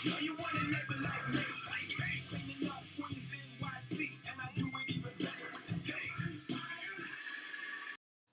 No, you want a neighbor like me. Cleaning up Queens NYC, and I do it even better with the tape.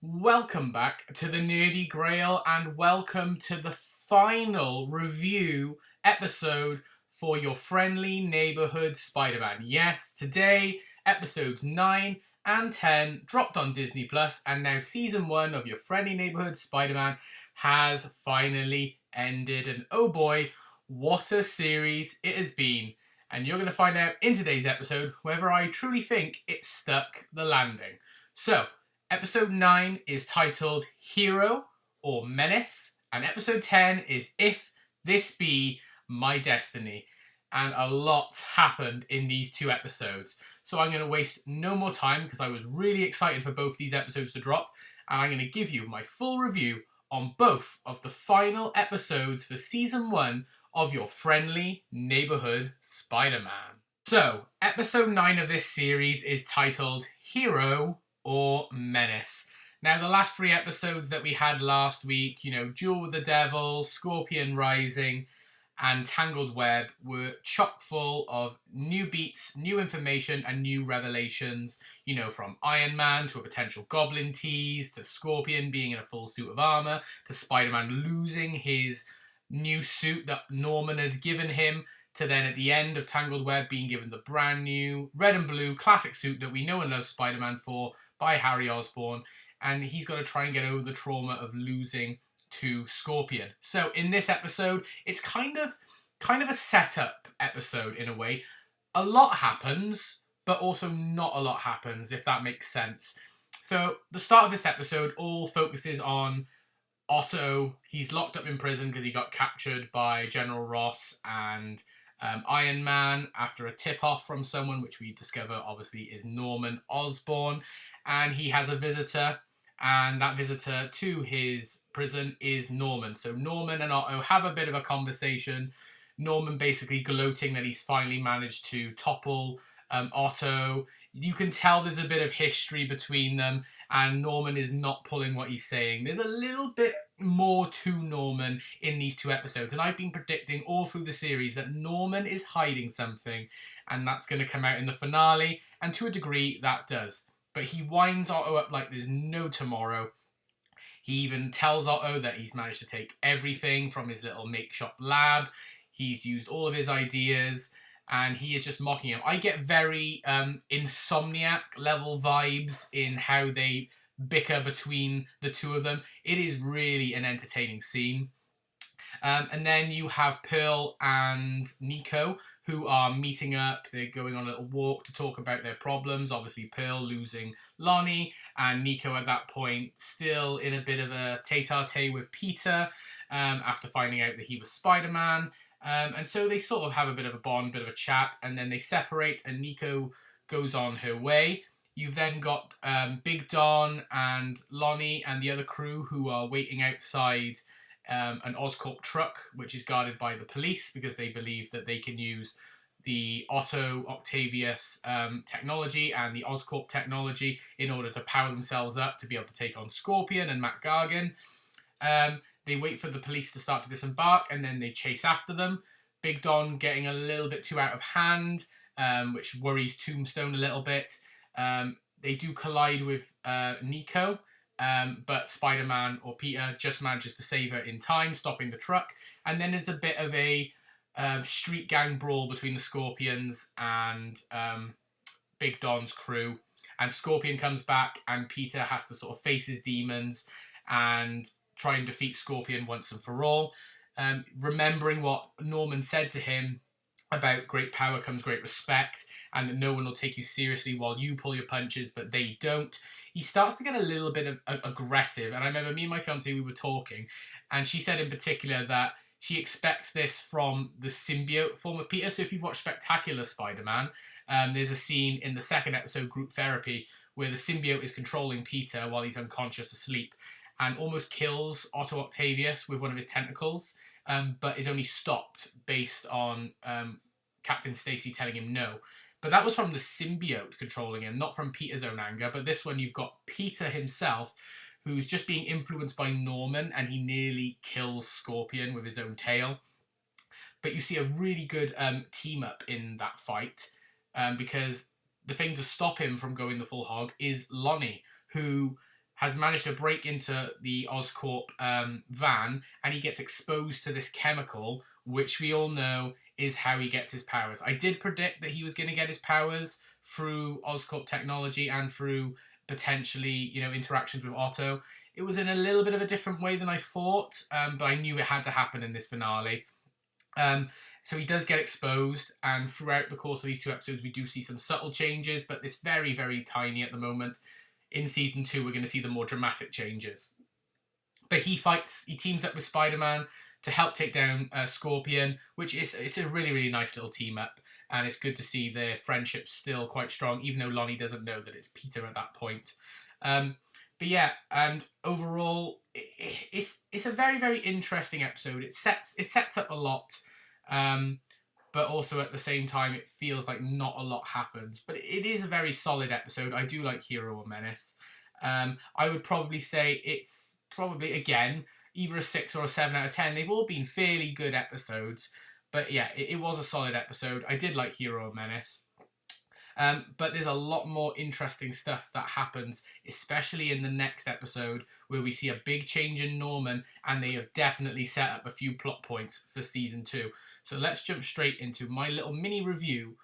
Welcome back to the Nerdy Grail, and welcome to the final review episode for your friendly neighborhood Spider-Man. Yes, today episodes 9 and 10 dropped on Disney Plus, and now season 1 of your friendly neighborhood Spider-Man has finally ended. And oh boy, what a series it has been. And you're going to find out in today's episode whether I truly think it stuck the landing. So, episode 9 is titled Hero or Menace, and episode 10 is If This Be My Destiny. And a lot happened in these two episodes. So I'm going to waste no more time because I was really excited for both these episodes to drop, and I'm going to give you my full review on both of the final episodes for season 1 of your friendly neighborhood Spider-Man. So, episode 9 of this series is titled Hero or Menace. Now, the last 3 episodes that we had last week, Duel with the Devil, Scorpion Rising, and Tangled Web were chock full of new beats, new information, and new revelations, from Iron Man to a potential Goblin tease, to Scorpion being in a full suit of armor, to Spider-Man losing his new suit that Norman had given him, to then at the end of Tangled Web being given the brand new red and blue classic suit that we know and love Spider-Man for by Harry Osborn, and he's got to try and get over the trauma of losing to Scorpion. So in this episode, it's kind of a setup episode in a way. A lot happens, but also not a lot happens, if that makes sense. So the start of this episode all focuses on Otto. He's locked up in prison because he got captured by General Ross and Iron Man after a tip-off from someone, which we discover obviously is Norman Osborn. And he has a visitor, and that visitor to his prison is Norman. So Norman and Otto have a bit of a conversation. Norman basically gloating that he's finally managed to topple Otto. You can tell there's a bit of history between them, and Norman is not pulling what he's saying. There's a little bit more to Norman in these 2 episodes, and I've been predicting all through the series that Norman is hiding something, and that's going to come out in the finale, and to a degree that does. But he winds Otto up like there's no tomorrow. He even tells Otto that he's managed to take everything from his little make shop lab. He's used all of his ideas, and he is just mocking him. I get very Insomniac level vibes in how they bicker between the two of them. It is really an entertaining scene. And then you have Pearl and Nico, who are meeting up. They're going on a little walk to talk about their problems. Obviously, Pearl losing Lonnie, and Nico at that point still in a bit of a tete-a-tete with Peter after finding out that he was Spider-Man. And so they sort of have a bit of a bond, bit of a chat, and then they separate, and Nico goes on her way. You've then got Big Don and Lonnie and the other crew who are waiting outside an Oscorp truck, which is guarded by the police because they believe that they can use the Otto Octavius technology and the Oscorp technology in order to power themselves up to be able to take on Scorpion and Matt Gargan. They wait for the police to start to disembark, and then they chase after them. Big Don getting a little bit too out of hand, which worries Tombstone a little bit. They do collide with Nico, but Spider-Man or Peter just manages to save her in time, stopping the truck. And then there's a bit of a street gang brawl between the Scorpions and Big Don's crew. And Scorpion comes back, and Peter has to sort of face his demons and try and defeat Scorpion once and for all. Remembering what Norman said to him about great power comes great respect, and that no one will take you seriously while you pull your punches, but they don't. He starts to get a little bit of aggressive, and I remember me and my fiancée, we were talking, and she said in particular that she expects this from the symbiote form of Peter. So if you've watched Spectacular Spider-Man, there's a scene in the second episode, Group Therapy, where the symbiote is controlling Peter while he's unconscious asleep, and almost kills Otto Octavius with one of his tentacles, but is only stopped based on Captain Stacy telling him no. But that was from the symbiote controlling him, not from Peter's own anger. But this one, you've got Peter himself, who's just being influenced by Norman, and he nearly kills Scorpion with his own tail. But you see a really good team up in that fight, because the thing to stop him from going the full hog is Lonnie, who has managed to break into the Oscorp van, and he gets exposed to this chemical, which we all know is how he gets his powers. I did predict that he was going to get his powers through Oscorp technology and through potentially, interactions with Otto. It was in a little bit of a different way than I thought, but I knew it had to happen in this finale. So he does get exposed, and throughout the course of these 2 episodes, we do see some subtle changes, but it's very, very tiny at the moment. In season 2, we're going to see the more dramatic changes. But he teams up with Spider-Man to help take down Scorpion, which it's a really, really nice little team up. And it's good to see their friendship still quite strong, even though Lonnie doesn't know that it's Peter at that point. But yeah, and overall, it's a very, very interesting episode. It sets up a lot, but also at the same time, it feels like not a lot happens. But it is a very solid episode. I do like Hero or Menace. I would probably say it's probably, again, either a 6 or a 7 out of 10. They've all been fairly good episodes. But yeah, it was a solid episode. I did like Hero or Menace. But there's a lot more interesting stuff that happens, especially in the next episode, where we see a big change in Norman, and they have definitely set up a few plot points for season 2. So let's jump straight into my little mini review,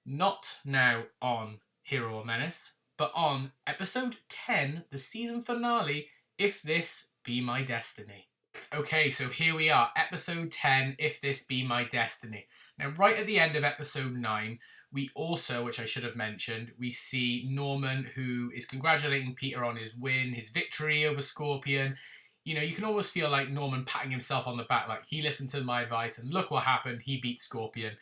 not now on Hero or Menace, but on episode 10, the season finale, If This Be My Destiny. Okay, so here we are, episode 10, If This Be My Destiny. Now, right at the end of episode 9, we also, which I should have mentioned, we see Norman, who is congratulating Peter on his win, his victory over Scorpion. You can almost feel like Norman patting himself on the back, like, he listened to my advice and look what happened, he beat Scorpion.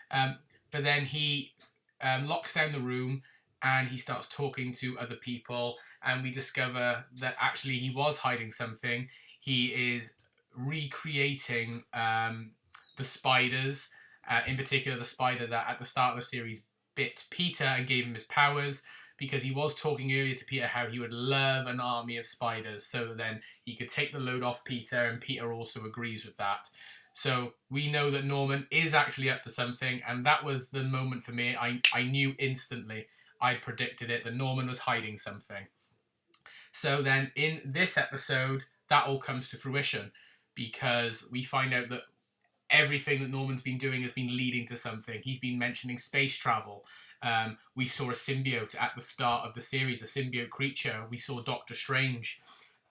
But then he locks down the room and he starts talking to other people, and we discover that actually he was hiding something. He is recreating the spiders, in particular the spider that at the start of the series bit Peter and gave him his powers, because he was talking earlier to Peter how he would love an army of spiders, so that then he could take the load off Peter, and Peter also agrees with that. So we know that Norman is actually up to something, and that was the moment for me. I knew instantly, I predicted it, that Norman was hiding something. So then in this episode, that all comes to fruition, because we find out that everything that Norman's been doing has been leading to something. He's been mentioning space travel. We saw a symbiote at the start of the series, a symbiote creature. We saw Doctor Strange.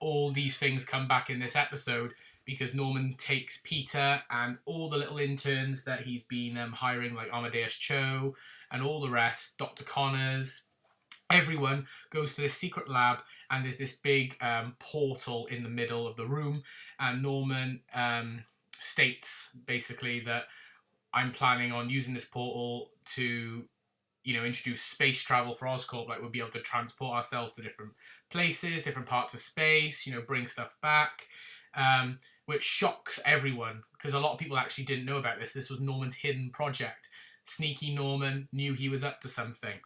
All these things come back in this episode because Norman takes Peter and all the little interns that he's been hiring, like Amadeus Cho and all the rest, Dr. Connors. Everyone goes to this secret lab, and there's this big portal in the middle of the room, and Norman states basically that I'm planning on using this portal to, introduce space travel for Oscorp. Like, we'll be able to transport ourselves to different places, different parts of space, bring stuff back, which shocks everyone, because a lot of people actually didn't know about this. This was Norman's hidden project. Sneaky Norman knew he was up to something.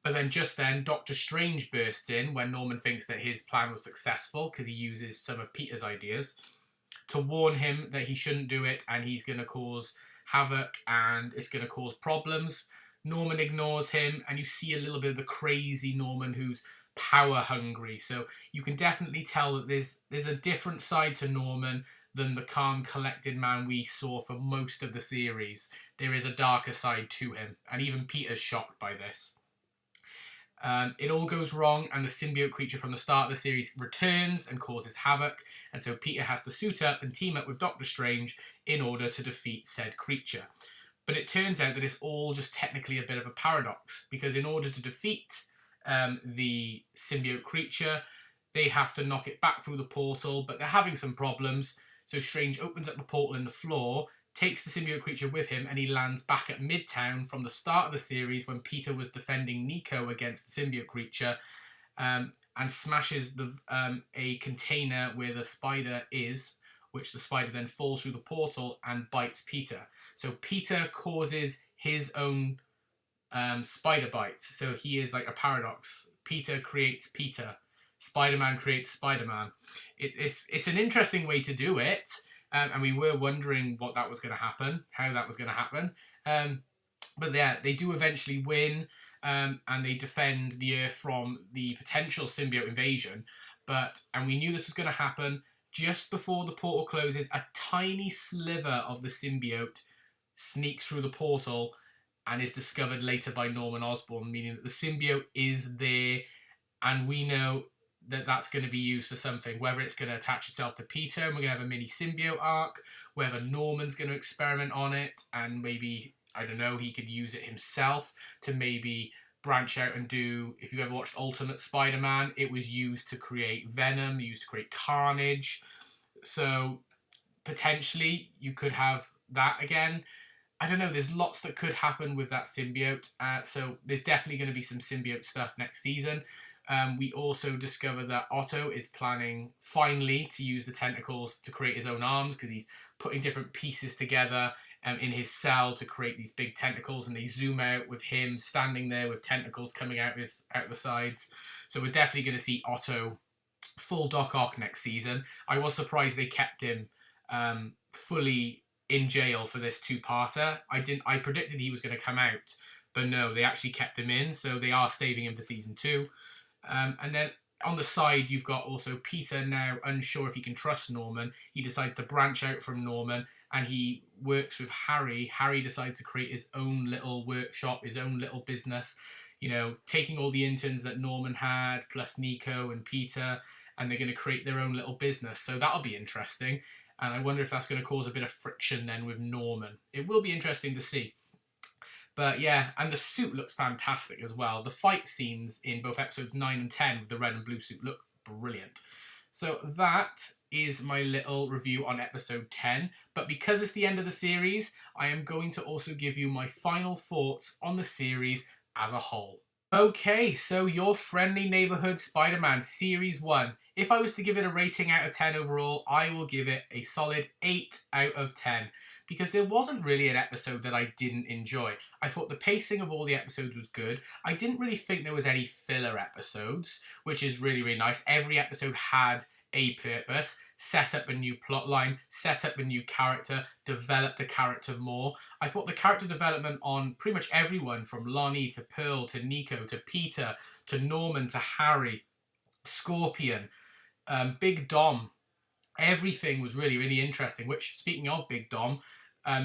But then just then, Doctor Strange bursts in when Norman thinks that his plan was successful, because he uses some of Peter's ideas to warn him that he shouldn't do it, and he's going to cause havoc and it's going to cause problems. Norman ignores him, and you see a little bit of the crazy Norman who's power hungry. So you can definitely tell that there's a different side to Norman than the calm, collected man we saw for most of the series. There is a darker side to him, and even Peter's shocked by this. It all goes wrong, and the symbiote creature from the start of the series returns and causes havoc, and so Peter has to suit up and team up with Doctor Strange in order to defeat said creature. But it turns out that it's all just technically a bit of a paradox, because in order to defeat the symbiote creature, they have to knock it back through the portal, but they're having some problems, so Strange opens up the portal in the floor, takes the symbiote creature with him, and he lands back at Midtown from the start of the series when Peter was defending Nico against the symbiote creature, and smashes a container where the spider is, which the spider then falls through the portal and bites Peter. So Peter causes his own spider bite. So he is like a paradox. Peter creates Peter. Spider-Man creates Spider-Man. It's an interesting way to do it, And we were wondering what that was going to happen, how that was going to happen. But yeah, they do eventually win, and they defend the Earth from the potential symbiote invasion. And we knew this was going to happen. Just before the portal closes, a tiny sliver of the symbiote sneaks through the portal and is discovered later by Norman Osborn, meaning that the symbiote is there, and we know that that's going to be used for something, whether it's going to attach itself to Peter and we're going to have a mini symbiote arc, whether Norman's going to experiment on it and maybe, I don't know, he could use it himself to maybe branch out and do, if you ever watched Ultimate Spider-Man, it was used to create Venom, used to create Carnage. So potentially you could have that again. I don't know, there's lots that could happen with that symbiote. So there's definitely going to be some symbiote stuff next season. We also discover that Otto is planning finally to use the tentacles to create his own arms, because he's putting different pieces together in his cell to create these big tentacles, and they zoom out with him standing there with tentacles coming out the sides. So we're definitely going to see Otto full Doc Ock next season. I was surprised they kept him fully in jail for this two-parter. I predicted he was going to come out, but no, they actually kept him in, so they are saving him for season 2. And then on the side, you've got also Peter now unsure if he can trust Norman. He decides to branch out from Norman, and he works with Harry. Harry decides to create his own little workshop, his own little business, taking all the interns that Norman had, plus Nico and Peter, and they're going to create their own little business. So that'll be interesting. And I wonder if that's going to cause a bit of friction then with Norman. It will be interesting to see. But yeah, and the suit looks fantastic as well. The fight scenes in both episodes 9 and 10 with the red and blue suit look brilliant. So that is my little review on episode 10. But because it's the end of the series, I am going to also give you my final thoughts on the series as a whole. Okay, so Your Friendly Neighborhood Spider-Man Series 1. If I was to give it a rating out of 10 overall, I will give it a solid 8 out of 10. Because there wasn't really an episode that I didn't enjoy. I thought the pacing of all the episodes was good. I didn't really think there was any filler episodes, which is really, really nice. Every episode had a purpose, set up a new plot line, set up a new character, developed the character more. I thought the character development on pretty much everyone, from Lonnie to Pearl to Nico to Peter to Norman to Harry, Scorpion, Big Dom, everything was really, really interesting. Which, speaking of Big Dom,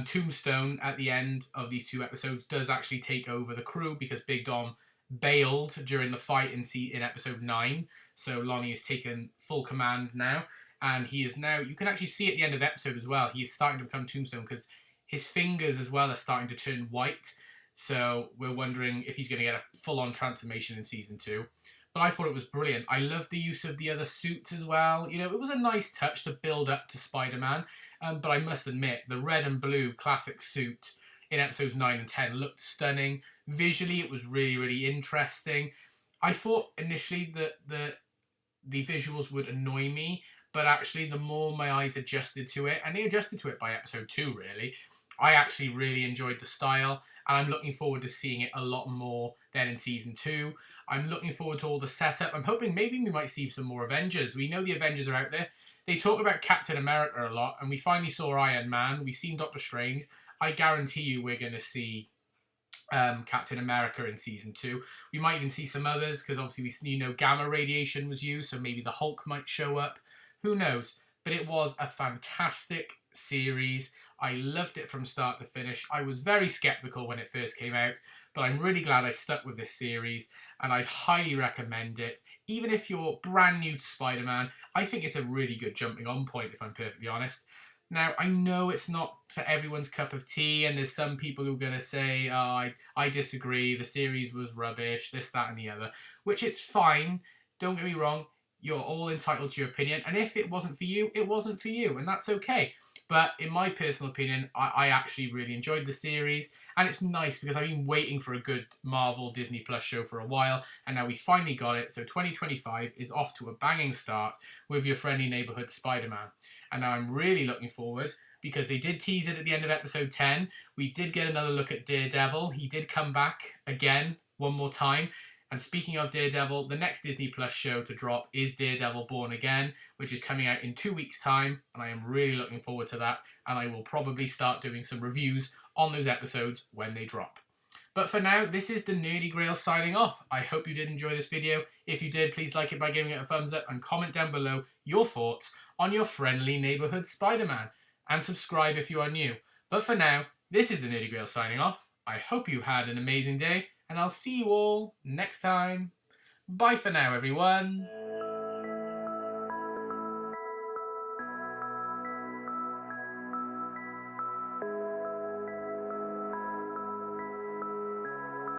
Tombstone at the end of these 2 episodes does actually take over the crew, because Big Dom bailed during the fight in episode 9. So Lonnie has taken full command now. And he is now, you can actually see at the end of the episode as well, he's starting to become Tombstone, because his fingers as well are starting to turn white. So we're wondering if he's going to get a full-on transformation in season 2. But I thought it was brilliant. I loved the use of the other suits as well. It was a nice touch to build up to Spider-Man. But I must admit, the red and blue classic suit in episodes 9 and 10 looked stunning. Visually, it was really, really interesting. I thought initially that the visuals would annoy me, but actually the more my eyes adjusted to it, and they adjusted to it by episode 2 really, I actually really enjoyed the style, and I'm looking forward to seeing it a lot more then in season 2. I'm looking forward to all the setup. I'm hoping maybe we might see some more Avengers. We know the Avengers are out there. They talk about Captain America a lot, and we finally saw Iron Man. We've seen Doctor Strange. I guarantee you we're going to see Captain America in season 2. We might even see some others, because obviously gamma radiation was used, so maybe the Hulk might show up. Who knows? But it was a fantastic series. I loved it from start to finish. I was very skeptical when it first came out, but I'm really glad I stuck with this series, and I'd highly recommend it. Even if you're brand new to Spider-Man, I think it's a really good jumping on point, if I'm perfectly honest. Now, I know it's not for everyone's cup of tea, and there's some people who are going to say, oh, I disagree, the series was rubbish, this, that, and the other, which it's fine. Don't get me wrong, you're all entitled to your opinion, and if it wasn't for you, it wasn't for you, and that's okay. But in my personal opinion, I actually really enjoyed the series, and it's nice because I've been waiting for a good Marvel Disney Plus show for a while, and now we finally got it. So 2025 is off to a banging start with Your Friendly Neighborhood Spider-Man. And now I'm really looking forward, because they did tease it at the end of episode 10. We did get another look at Daredevil. He did come back again one more time. And speaking of Daredevil, the next Disney Plus show to drop is Daredevil Born Again, which is coming out in 2 weeks' time, and I am really looking forward to that, and I will probably start doing some reviews on those episodes when they drop. But for now, this is the Nerdy Grail signing off. I hope you did enjoy this video. If you did, please like it by giving it a thumbs up and comment down below your thoughts on your friendly neighborhood Spider-Man. And subscribe if you are new. But for now, this is the Nerdy Grail signing off. I hope you had an amazing day, and I'll see you all next time. Bye for now, everyone.